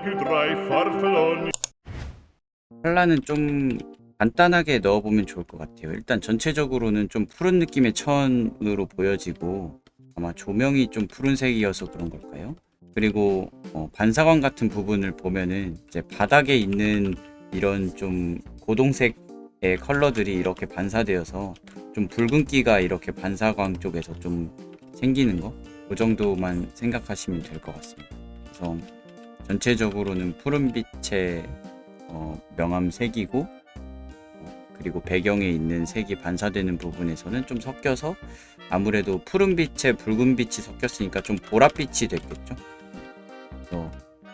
più tra i farfalloni. 컬러는 좀 간단하게 넣어보면 좋을 것 같아요. 일단 전체적으로는 좀 푸른 느낌의 천으로 보여지고 아마 조명이 좀 푸른색이어서 그런 걸까요? 그리고 반사광 같은 부분을 보면은 이제 바닥에 있는 이런 좀 고동색의 컬러들이 이렇게 반사되어서 좀 붉은기가 이렇게 반사광 쪽에서 좀 생기는 거, 그 정도만 생각하시면 될 것 같습니다. 그래서 전체적으로는 푸른빛의 명암 색이고, 그리고 배경에 있는 색이 반사되는 부분에서는 좀 섞여서 아무래도 푸른빛에 붉은빛이 섞였으니까 좀 보랏빛이 됐겠죠. 그래서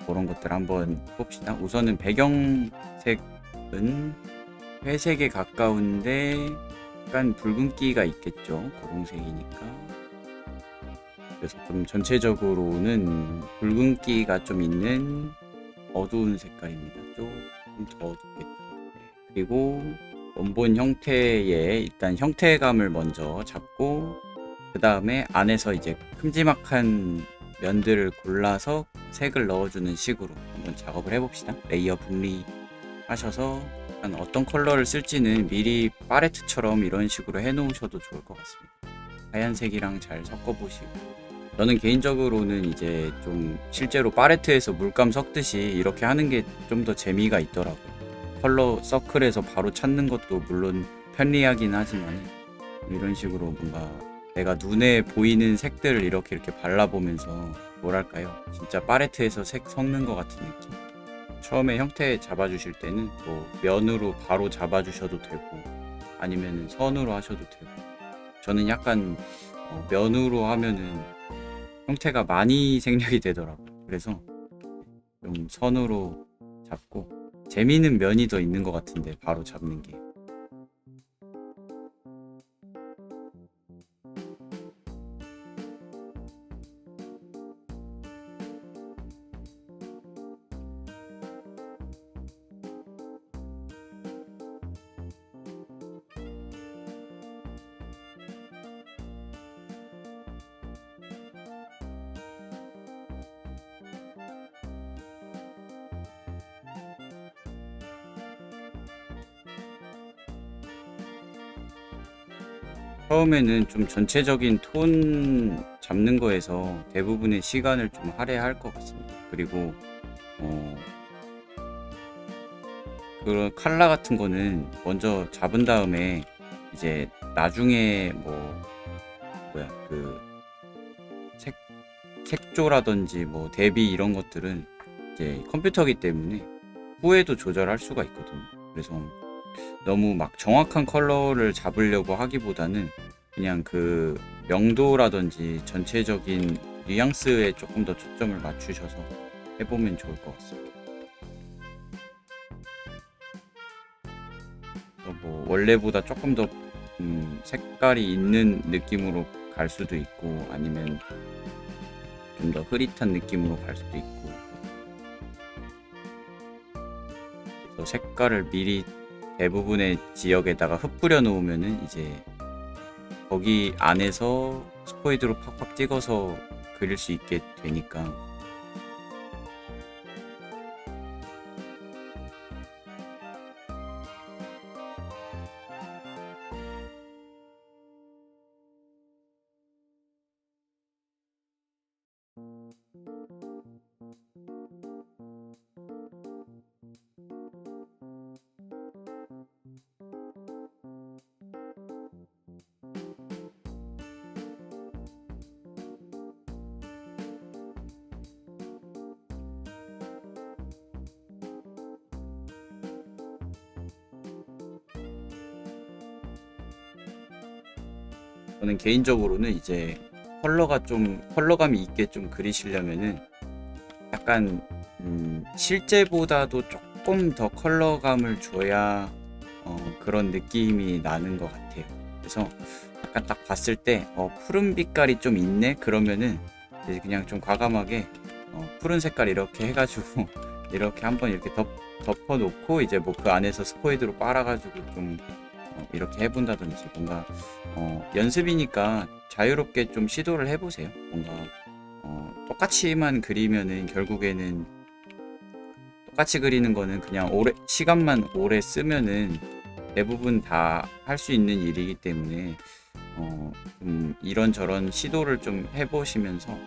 그런 것들 한번 봅시다. 우선은 배경색은 회색에 가까운데 약간 붉은기가 있겠죠. 고동색이니까. 그래서 좀 전체적으로는 붉은기가 좀 있는 어두운 색깔입니다. 조금 더 어둡겠다. 그리고 원본 형태의 일단 형태감을 먼저 잡고, 그 다음에 안에서 이제 큼지막한 면들을 골라서 색을 넣어주는 식으로 한번 작업을 해봅시다. 레이어 분리 하셔서 어떤 컬러를 쓸지는 미리 팔레트처럼 이런 식으로 해 놓으셔도 좋을 것 같습니다. 하얀색이랑 잘 섞어 보시고, 저는 개인적으로는 이제 좀 실제로 팔레트에서 물감 섞듯이 이렇게 하는 게 좀 더 재미가 있더라고요. 컬러 서클에서 바로 찾는 것도 물론 편리하긴 하지만 이런 식으로 뭔가 내가 눈에 보이는 색들을 이렇게 발라보면서 뭐랄까요, 진짜 팔레트에서 색 섞는 것 같은 느낌. 처음에 형태 잡아주실 때는 뭐 면으로 바로 잡아주셔도 되고 아니면 선으로 하셔도 되고, 저는 약간 면으로 하면은 형태가 많이 생략이 되더라고요. 그래서 좀 선으로 잡고, 재미는 면이 더 있는 것 같은데 바로 잡는 게. 처음에는 좀 전체적인 톤 잡는 거에서 대부분의 시간을 좀 할애할 것 같습니다. 그리고 그런 컬러 같은 거는 먼저 잡은 다음에 이제 나중에 그 색조라든지 뭐 대비 이런 것들은 이제 컴퓨터기 때문에 후에도 조절할 수가 있거든요. 그래서 너무 막 정확한 컬러를 잡으려고 하기보다는 그냥 그 명도라든지 전체적인 뉘앙스에 조금 더 초점을 맞추셔서 해보면 좋을 것 같습니다. 뭐 원래보다 조금 더 색깔이 있는 느낌으로 갈 수도 있고 아니면 좀 더 흐릿한 느낌으로 갈 수도 있고, 그래서 색깔을 미리 대부분의 지역에다가 흩뿌려 놓으면은 이제 거기 안에서 스포이드로 팍팍 찍어서 그릴 수 있게 되니까. 저는 개인적으로는 이제 컬러감이 있게 좀 그리시려면은 약간 실제보다도 조금 더 컬러감을 줘야 그런 느낌이 나는 것 같아요. 그래서 약간 딱 봤을 때 푸른 빛깔이 좀 있네 그러면은 이제 그냥 좀 과감하게 푸른 색깔 이렇게 해가지고 이렇게 한번 이렇게 덮어 놓고 이제 뭐 그 안에서 스포이드로 빨아가지고 좀 이렇게 해본다든지, 뭔가 연습이니까 자유롭게 좀 시도를 해보세요. 뭔가 똑같이만 그리면은 결국에는 똑같이 그리는 거는 그냥 시간만 오래 쓰면은 대부분 다 할 수 있는 일이기 때문에 좀 이런저런 시도를 좀 해보시면서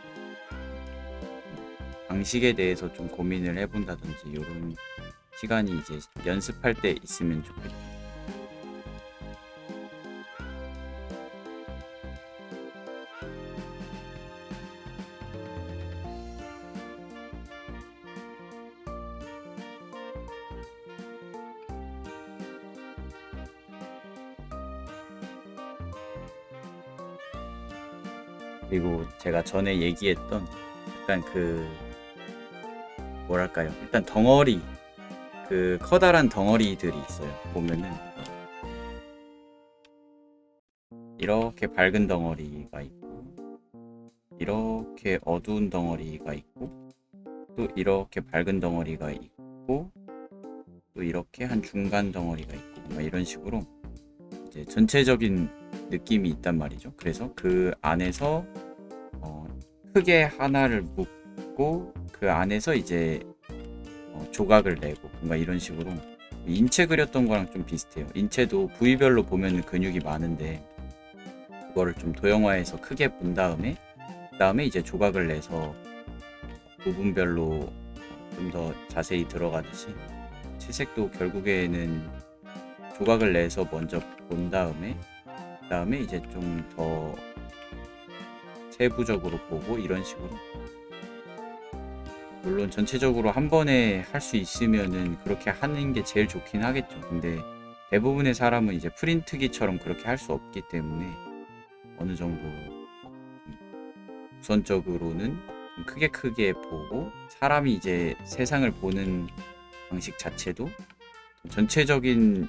방식에 대해서 좀 고민을 해본다든지 이런 시간이 이제 연습할 때 있으면 좋겠죠. 그리고 제가 전에 얘기했던 약간 그 뭐랄까요, 일단 덩어리, 그 커다란 덩어리들이 있어요. 보면은 이렇게 밝은 덩어리가 있고, 이렇게 어두운 덩어리가 있고, 또 이렇게 밝은 덩어리가 있고, 또 이렇게 한 중간 덩어리가 있고, 이런 식으로 이제 전체적인 느낌이 있단 말이죠. 그래서 그 안에서 크게 하나를 묶고 그 안에서 이제 조각을 내고 뭔가 이런 식으로 인체 그렸던 거랑 좀 비슷해요. 인체도 부위별로 보면 근육이 많은데 그거를 좀 도형화해서 크게 본 다음에 그다음에 이제 조각을 내서 부분별로 좀 더 자세히 들어가듯이 채색도 결국에는 조각을 내서 먼저 본 다음에 그다음에 이제 좀 더 세부적으로 보고 이런 식으로, 물론 전체적으로 한 번에 할 수 있으면은 그렇게 하는 게 제일 좋긴 하겠죠. 근데 대부분의 사람은 이제 프린트기처럼 그렇게 할 수 없기 때문에 어느 정도 우선적으로는 좀 크게 보고, 사람이 이제 세상을 보는 방식 자체도 전체적인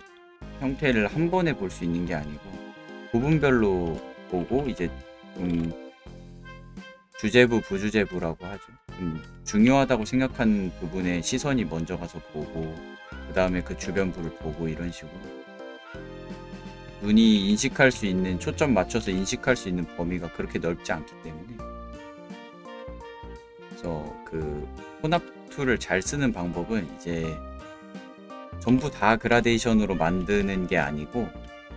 형태를 한 번에 볼 수 있는 게 아니고 부분별로 보고, 이제 주제부, 부주제부라고 하죠. 중요하다고 생각하는 부분에 시선이 먼저 가서 보고 그 다음에 그 주변부를 보고 이런 식으로 눈이 인식할 수 있는, 초점 맞춰서 인식할 수 있는 범위가 그렇게 넓지 않기 때문에, 그래서 그 혼합 툴을 잘 쓰는 방법은 이제 전부 다 그라데이션으로 만드는 게 아니고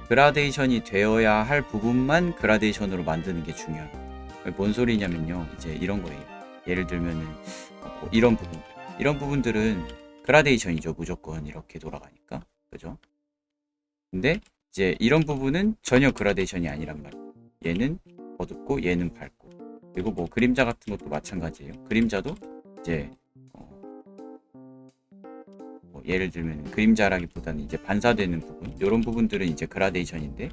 그라데이션이 되어야 할 부분만 그라데이션으로 만드는 게 중요해요. 뭔 소리냐면요, 이제 이런 거예요. 예를 들면은 이런 부분들은 그라데이션이죠. 무조건 이렇게 돌아가니까, 그죠? 근데 이제 이런 부분은 전혀 그라데이션이 아니란 말이에요. 얘는 어둡고 얘는 밝고, 그리고 뭐 그림자 같은 것도 마찬가지예요. 그림자도 이제 예를 들면 그림자라기보다는 이제 반사되는 부분, 이런 부분들은 이제 그라데이션인데,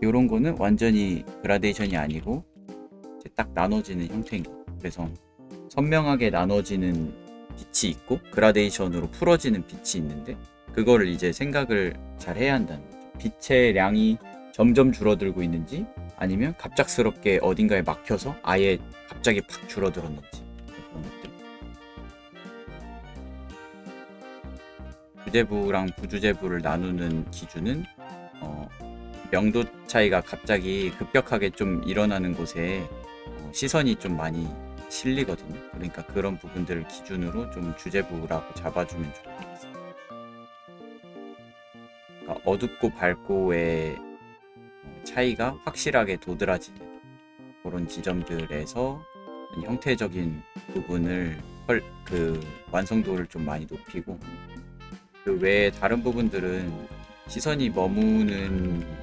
요런 거는 완전히 그라데이션이 아니고 이제 딱 나눠지는 형태인 거예요. 그래서 선명하게 나눠지는 빛이 있고 그라데이션으로 풀어지는 빛이 있는데, 그거를 이제 생각을 잘 해야 한다는 거죠. 빛의 양이 점점 줄어들고 있는지, 아니면 갑작스럽게 어딘가에 막혀서 아예 갑자기 팍 줄어들었는지, 그런 것들. 주제부랑 부주제부를 나누는 기준은 명도 차이가 갑자기 급격하게 좀 일어나는 곳에 시선이 좀 많이 실리거든요. 그러니까 그런 부분들을 기준으로 좀 주제부라고 잡아주면 좋겠습니다. 그러니까 어둡고 밝고의 차이가 확실하게 도드라지는 그런 지점들에서 형태적인 부분을 그 완성도를 좀 많이 높이고, 그 외에 다른 부분들은 시선이 머무는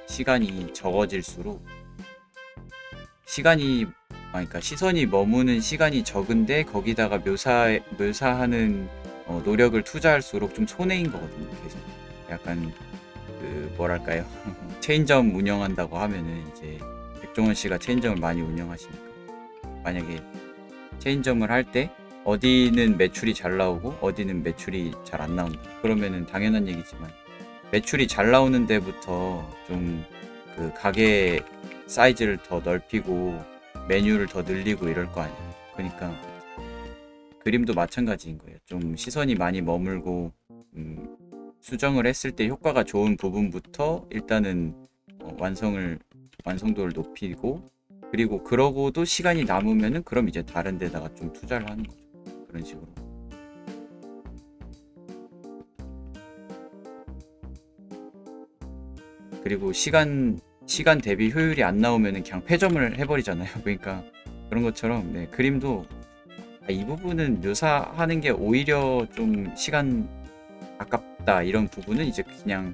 시간이 적어질수록 그러니까 시선이 머무는 시간이 적은데 거기다가 묘사하는 노력을 투자할수록 좀 손해인 거거든요. 계속 약간 그 뭐랄까요, 체인점 운영한다고 하면은 이제 백종원 씨가 체인점을 많이 운영하시니까, 만약에 체인점을 할 때 어디는 매출이 잘 나오고 어디는 매출이 잘 안 나온다, 그러면은 당연한 얘기지만 매출이 잘 나오는 데부터 좀 그 가게 사이즈를 더 넓히고 메뉴를 더 늘리고 이럴 거 아니에요. 그러니까 그림도 마찬가지인 거예요. 좀 시선이 많이 머물고 수정을 했을 때 효과가 좋은 부분부터 일단은 완성도를 높이고, 그리고 그러고도 시간이 남으면은 그럼 이제 다른 데다가 좀 투자를 하는 거죠. 그런 식으로. 그리고 시간 대비 효율이 안 나오면은 그냥 폐점을 해버리잖아요. 그러니까 그런 것처럼 네, 그림도 이 부분은 묘사하는 게 오히려 좀 시간 아깝다 이런 부분은 이제 그냥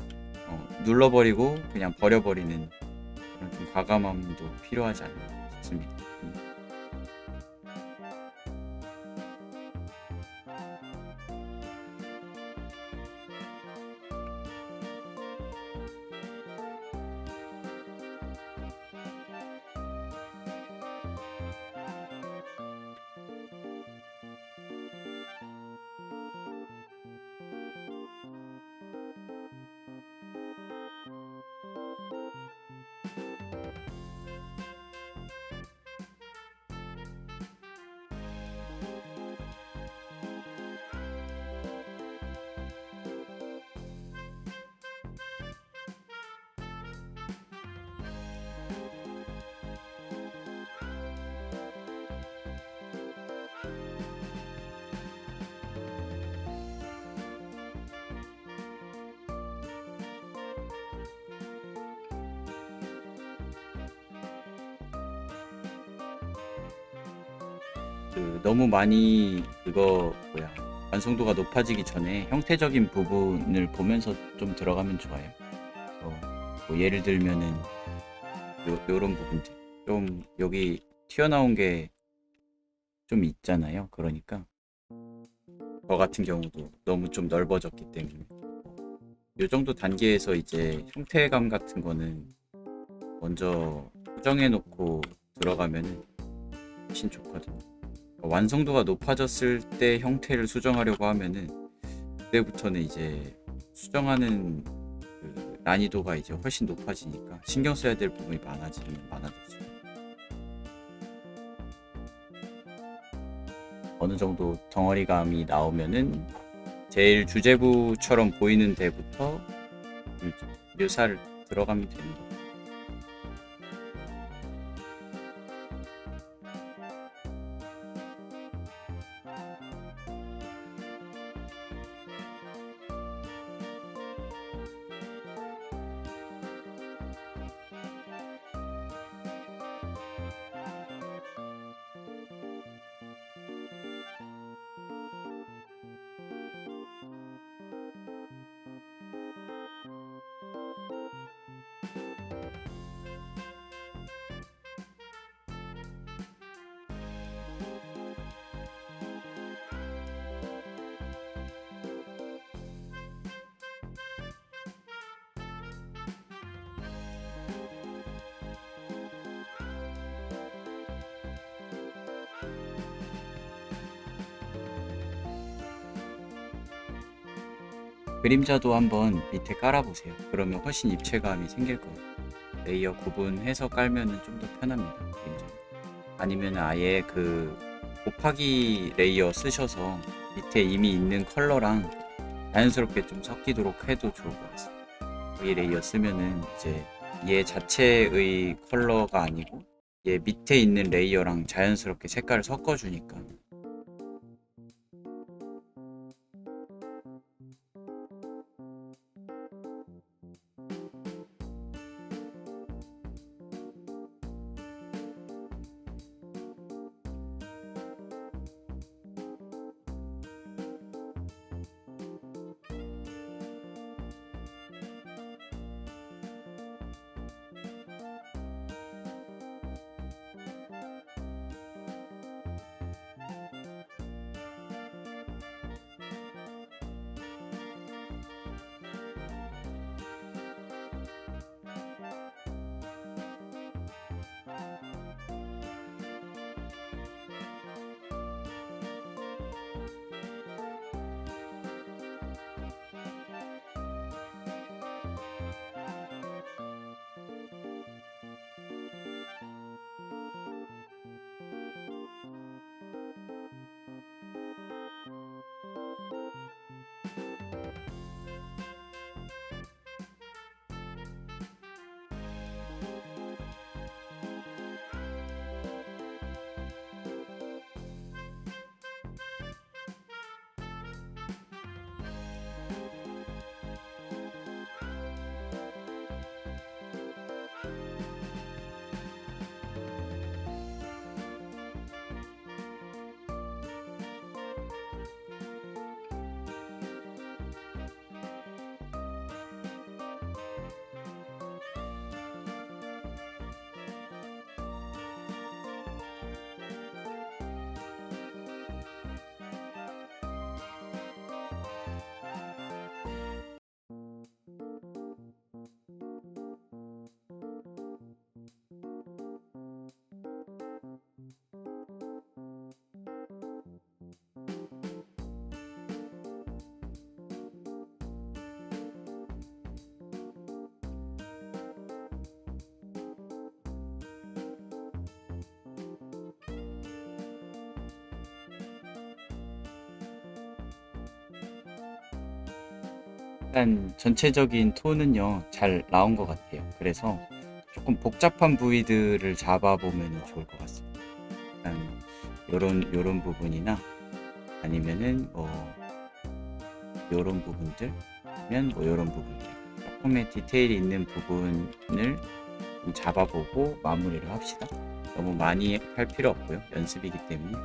눌러버리고 그냥 버려버리는 그런 좀 과감함도 필요하지 않나 싶습니다. 너무 많이 완성도가 높아지기 전에 형태적인 부분을 보면서 좀 들어가면 좋아요. 뭐 예를 들면은 요런 부분들 좀 여기 튀어나온 게 좀 있잖아요. 그러니까 저 같은 경우도 너무 좀 넓어졌기 때문에 요 정도 단계에서 이제 형태감 같은 거는 먼저 수정해 놓고 들어가면은 훨씬 좋거든요. 완성도가 높아졌을 때 형태를 수정하려고 하면은 그때부터는 이제 수정하는 그 난이도가 이제 훨씬 높아지니까 신경 써야 될 부분이 많아졌어요. 어느 정도 덩어리감이 나오면은 제일 주제부처럼 보이는 데부터 묘사를 들어가면 되는 거예요. 그림자도 한번 밑에 깔아보세요. 그러면 훨씬 입체감이 생길 거예요. 레이어 구분해서 깔면은 좀 더 편합니다. 그림자. 아니면 아예 그 곱하기 레이어 쓰셔서 밑에 이미 있는 컬러랑 자연스럽게 좀 섞이도록 해도 좋을 것 같습니다. 이 레이어 쓰면은 이제 얘 자체의 컬러가 아니고 얘 밑에 있는 레이어랑 자연스럽게 색깔을 섞어주니까. 일단 전체적인 톤은요 잘 나온 것 같아요. 그래서 조금 복잡한 부위들을 잡아보면 좋을 것 같습니다. 일단 요런 부분이나 아니면은 뭐 요런 부분들 아니면 뭐 요런 부분들 조금의 디테일이 있는 부분을 좀 잡아보고 마무리를 합시다. 너무 많이 할 필요 없고요. 연습이기 때문에.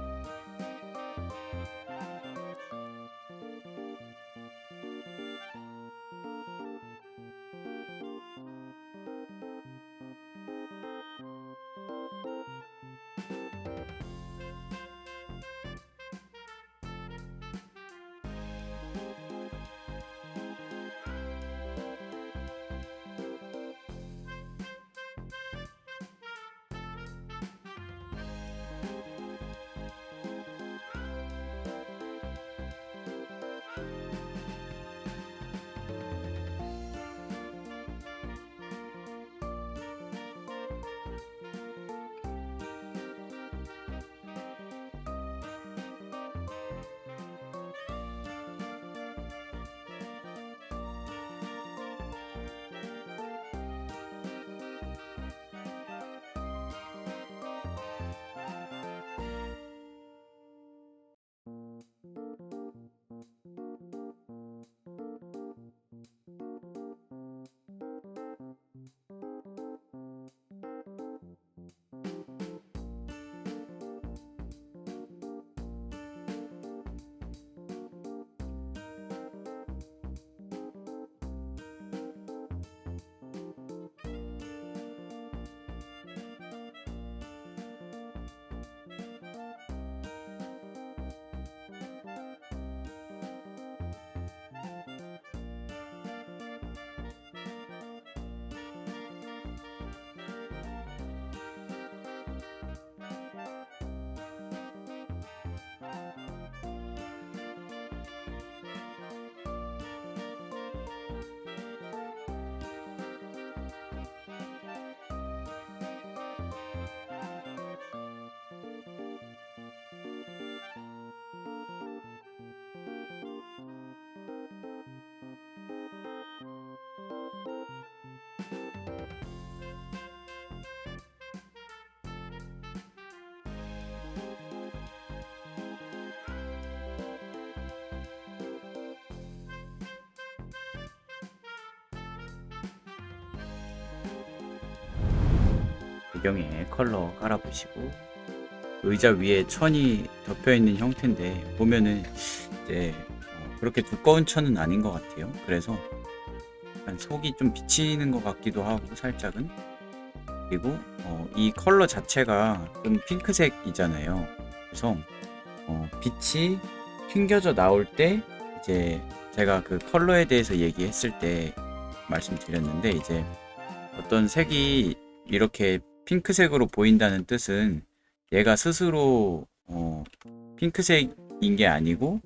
배경에 컬러 깔아보시고 의자 위에 천이 덮여있는 형태인데 보면은 이제 그렇게 두꺼운 천은 아닌 것 같아요. 그래서 약간 속이 좀 비치는 것 같기도 하고 살짝은. 그리고 이 컬러 자체가 좀 핑크색이잖아요. 그래서 빛이 튕겨져 나올 때 이제 제가 그 컬러에 대해서 얘기했을 때 말씀드렸는데, 이제 어떤 색이 이렇게 핑크색으로 보인다는 뜻은 얘가 스스로 핑크색인 게 아니고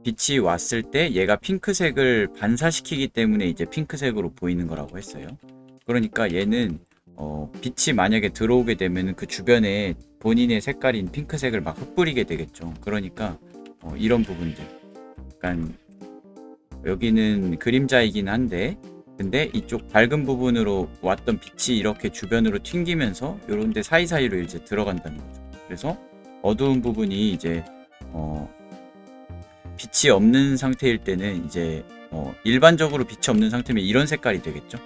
빛이 왔을 때 얘가 핑크색을 반사시키기 때문에 이제 핑크색으로 보이는 거라고 했어요. 그러니까 얘는 빛이 만약에 들어오게 되면 그 주변에 본인의 색깔인 핑크색을 막 흩뿌리게 되겠죠. 그러니까 이런 부분들, 약간 여기는 그림자이긴 한데 근데 이쪽 밝은 부분으로 왔던 빛이 이렇게 주변으로 튕기면서 요런데 사이사이로 이제 들어간다는 거죠. 그래서 어두운 부분이 이제 빛이 없는 상태일 때는 이제 일반적으로 빛이 없는 상태면 이런 색깔이 되겠죠.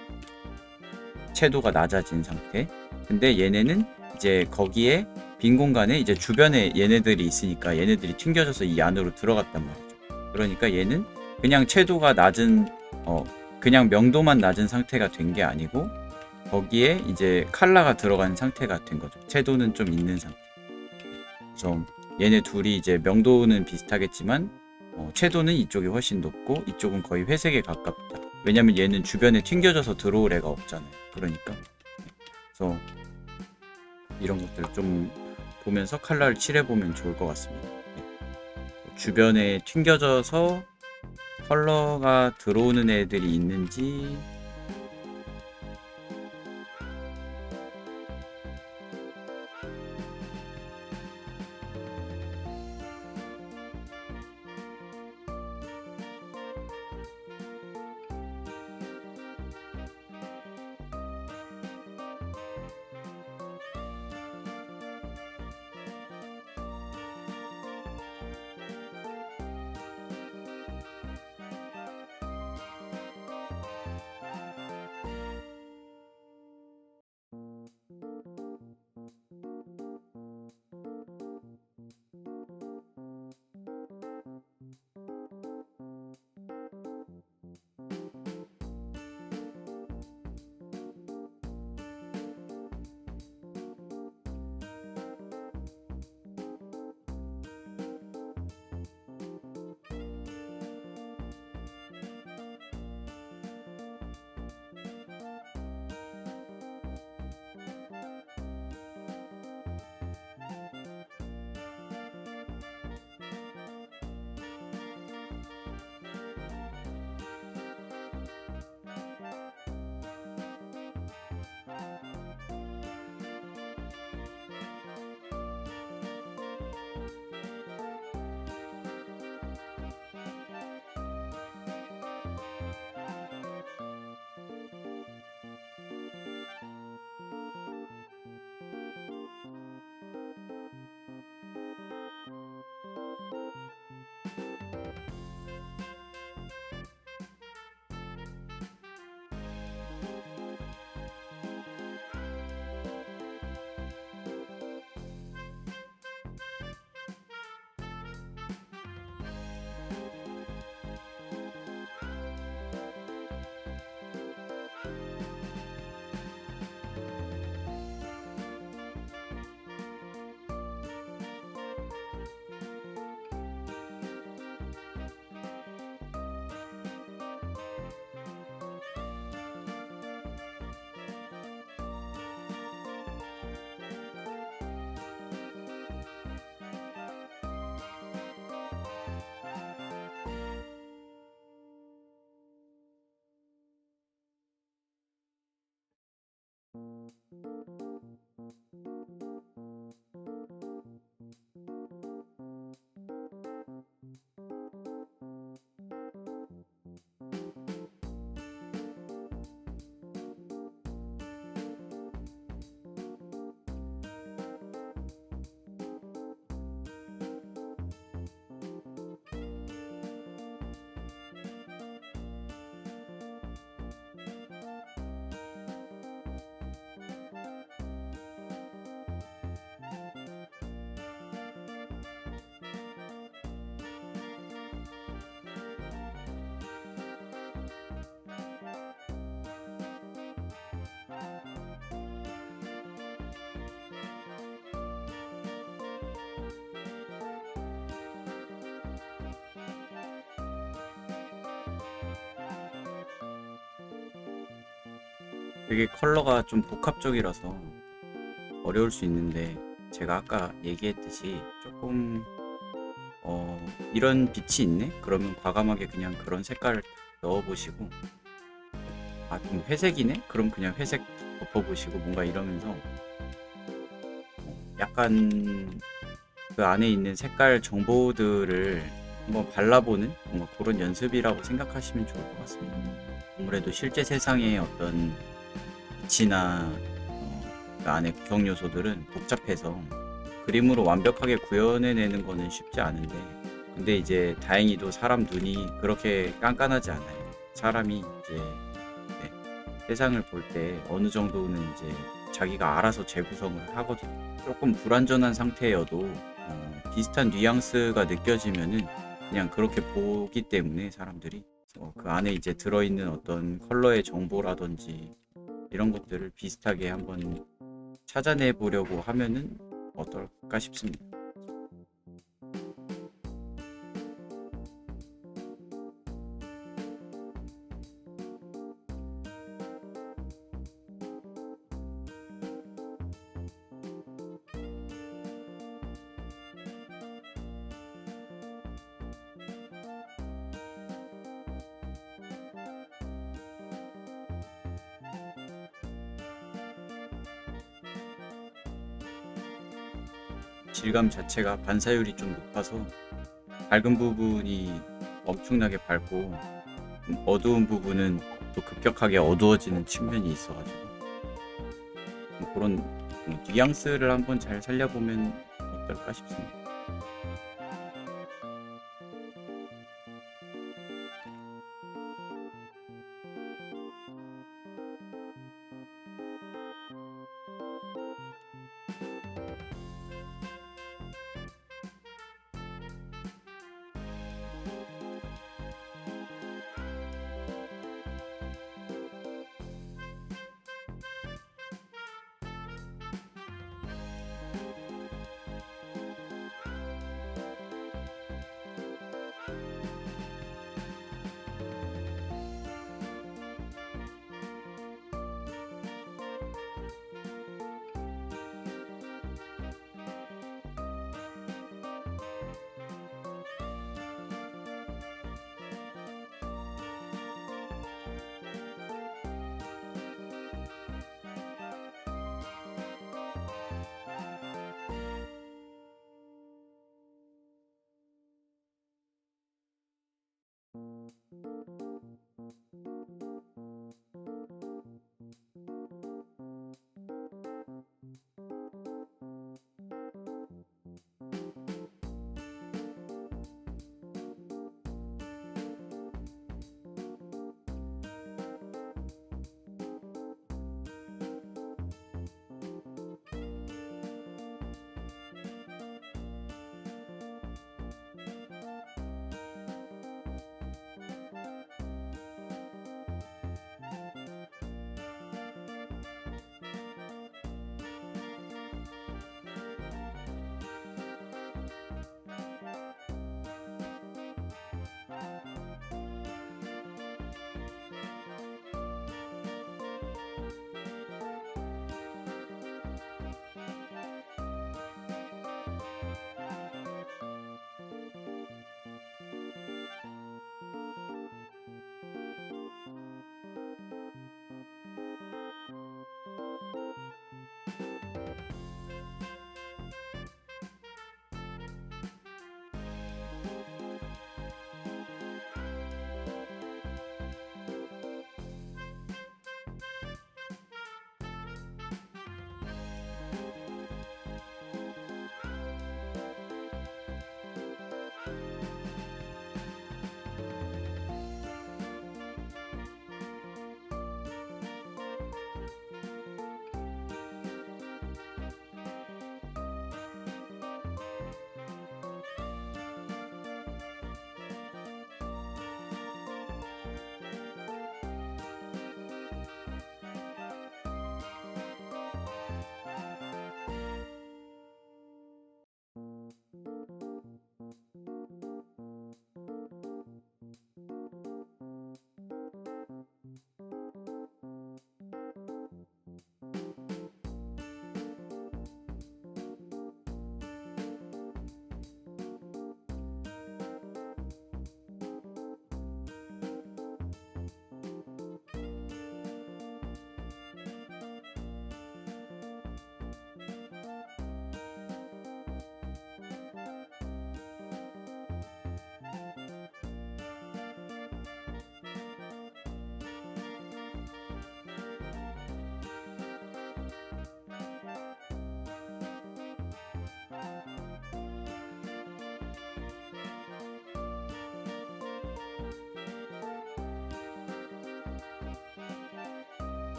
채도가 낮아진 상태. 근데 얘네는 이제 거기에 빈 공간에 이제 주변에 얘네들이 있으니까 얘네들이 튕겨져서 이 안으로 들어갔단 말이죠. 그러니까 얘는 그냥 채도가 낮은 그냥 명도만 낮은 상태가 된 게 아니고 거기에 이제 컬러가 들어간 상태가 된 거죠. 채도는 좀 있는 상태. 그래서 얘네 둘이 이제 명도는 비슷하겠지만 채도는 이쪽이 훨씬 높고 이쪽은 거의 회색에 가깝다. 왜냐면 얘는 주변에 튕겨져서 들어올 애가 없잖아요. 그러니까 그래서 이런 것들 좀 보면서 컬러를 칠해보면 좋을 것 같습니다. 주변에 튕겨져서 컬러가 들어오는 애들이 있는지 되게 컬러가 좀 복합적이라서 어려울 수 있는데, 제가 아까 얘기했듯이 조금 이런 빛이 있네? 그러면 과감하게 그냥 그런 색깔을 넣어보시고, 아, 좀 회색이네? 그럼 그냥 회색 덮어보시고, 뭔가 이러면서 약간 그 안에 있는 색깔 정보들을 한번 발라보는 뭔가 그런 연습이라고 생각하시면 좋을 것 같습니다. 아무래도 실제 세상의 어떤 빛이나 그 안에 구성 요소들은 복잡해서 그림으로 완벽하게 구현해내는 거는 쉽지 않은데, 근데 이제 다행히도 사람 눈이 그렇게 깐깐하지 않아요. 사람이 이제 네, 세상을 볼 때 어느 정도는 이제 자기가 알아서 재구성을 하거든요. 조금 불완전한 상태여도 비슷한 뉘앙스가 느껴지면은 그냥 그렇게 보기 때문에 사람들이 그 안에 이제 들어있는 어떤 컬러의 정보라든지 이런 것들을 비슷하게 한번 찾아내 보려고 하면은 어떨까 싶습니다. 질감 자체가 반사율이 좀 높아서 밝은 부분이 엄청나게 밝고 어두운 부분은 또 급격하게 어두워지는 측면이 있어가지고 그런 뉘앙스를 한번 잘 살려보면 어떨까 싶습니다.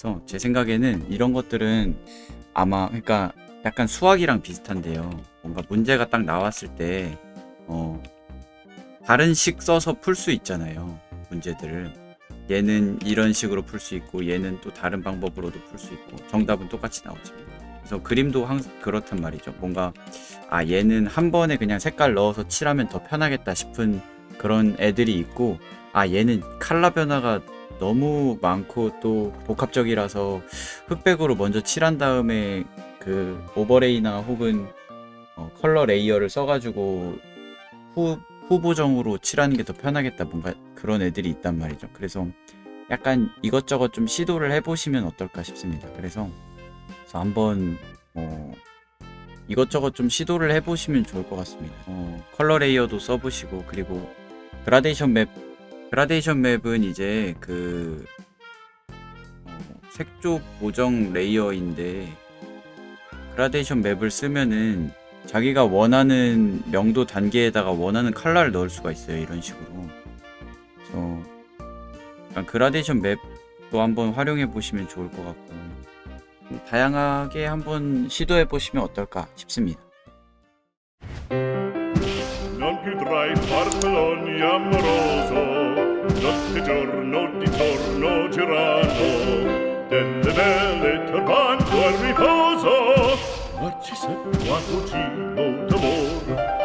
그래서 제 생각에는 이런 것들은 아마 그러니까 약간 수학이랑 비슷한데요. 뭔가 문제가 딱 나왔을 때 다른 식 써서 풀 수 있잖아요. 문제들을. 얘는 이런 식으로 풀 수 있고 얘는 또 다른 방법으로도 풀 수 있고 정답은 똑같이 나오죠. 그래서 그림도 항상 그렇단 말이죠. 뭔가 얘는 한 번에 그냥 색깔 넣어서 칠하면 더 편하겠다 싶은 그런 애들이 있고 얘는 컬러 변화가 너무 많고 또 복합적이라서 흑백으로 먼저 칠한 다음에 그 오버레이나 혹은 컬러 레이어를 써가지고 후보정으로 칠하는 게 더 편하겠다, 뭔가 그런 애들이 있단 말이죠. 그래서 약간 이것저것 좀 시도를 해보시면 어떨까 싶습니다. 그래서 한번 이것저것 좀 시도를 해보시면 좋을 것 같습니다. 컬러 레이어도 써보시고, 그리고 그라데이션 맵은 이제 그 색조 보정 레이어인데, 그라데이션 맵을 쓰면은 자기가 원하는 명도 단계에다가 원하는 컬러를 넣을 수가 있어요. 이런 식으로. 그래서 약간 그라데이션 맵도 한번 활용해 보시면 좋을 것 같고, 다양하게 한번 시도해 보시면 어떨까 싶습니다. Non più tra i farfalloni amoroso, notte e giorno di torno girano, delle belle turbando al riposo, ma ci seppe un cugino d'amor.